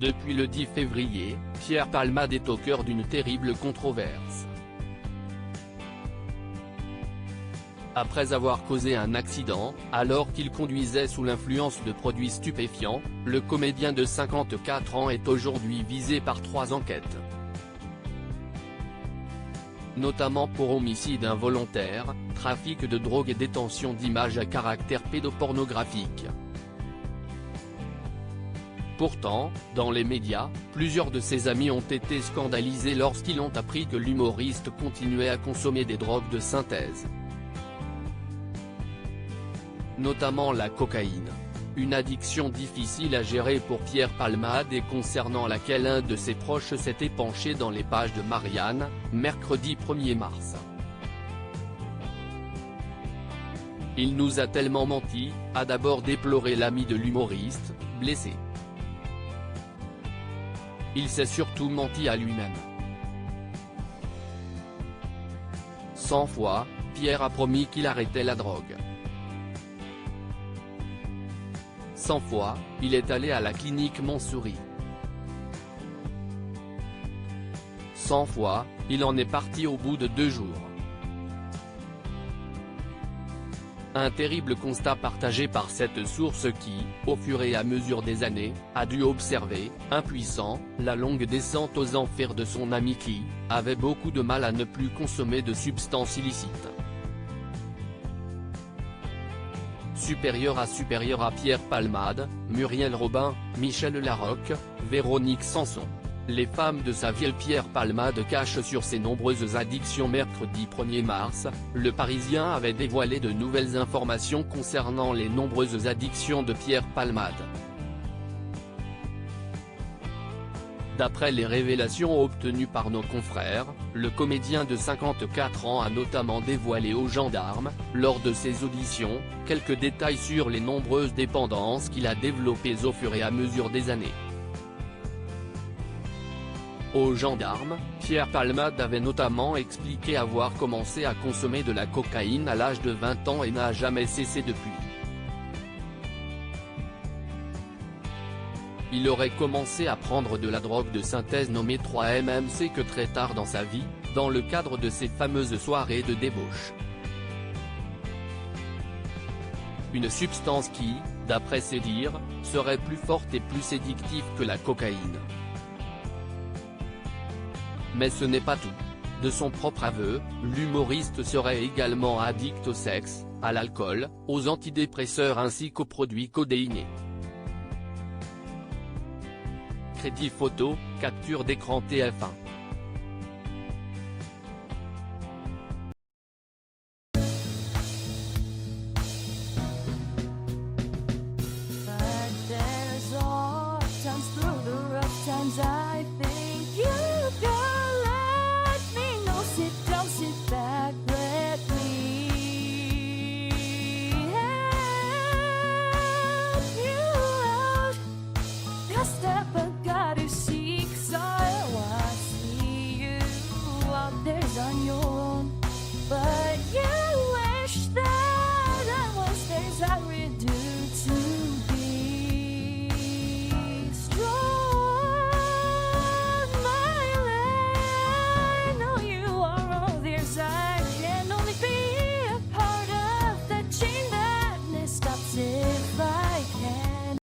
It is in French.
Depuis le 10 février, Pierre Palmade est au cœur d'une terrible controverse. Après avoir causé un accident, alors qu'il conduisait sous l'influence de produits stupéfiants, le comédien de 54 ans est aujourd'hui visé par 3 enquêtes. Notamment pour homicide involontaire, trafic de drogue et détention d'images à caractère pédopornographique. Pourtant, dans les médias, plusieurs de ses amis ont été scandalisés lorsqu'ils ont appris que l'humoriste continuait à consommer des drogues de synthèse. Notamment la cocaïne. Une addiction difficile à gérer pour Pierre Palmade et concernant laquelle un de ses proches s'était penché dans les pages de Marianne, mercredi 1er mars. Il nous a tellement menti, a d'abord déploré l'ami de l'humoriste, blessé. Il s'est surtout menti à lui-même. 100 fois, Pierre a promis qu'il arrêtait la drogue. 100 fois, il est allé à la clinique Montsouris. 100 fois, il en est parti au bout de 2 jours. Un terrible constat partagé par cette source qui, au fur et à mesure des années, a dû observer, impuissant, la longue descente aux enfers de son ami qui avait beaucoup de mal à ne plus consommer de substances illicites. Supérieur à Pierre Palmade, Muriel Robin, Michel Larocque, Véronique Sanson. Les femmes de sa vie. Pierre Palmade cache sur ses nombreuses addictions. Mercredi 1er mars, Le Parisien avait dévoilé de nouvelles informations concernant les nombreuses addictions de Pierre Palmade. D'après les révélations obtenues par nos confrères, le comédien de 54 ans a notamment dévoilé aux gendarmes, lors de ses auditions, quelques détails sur les nombreuses dépendances qu'il a développées au fur et à mesure des années. Aux gendarmes, Pierre Palmade avait notamment expliqué avoir commencé à consommer de la cocaïne à l'âge de 20 ans et n'a jamais cessé depuis. Il aurait commencé à prendre de la drogue de synthèse nommée 3-MMC que très tard dans sa vie, dans le cadre de ses fameuses soirées de débauche. Une substance qui, d'après ses dires, serait plus forte et plus séductive que la cocaïne. Mais ce n'est pas tout. De son propre aveu, l'humoriste serait également addict au sexe, à l'alcool, aux antidépresseurs ainsi qu'aux produits codéinés. Crédit photo, capture d'écran TF1.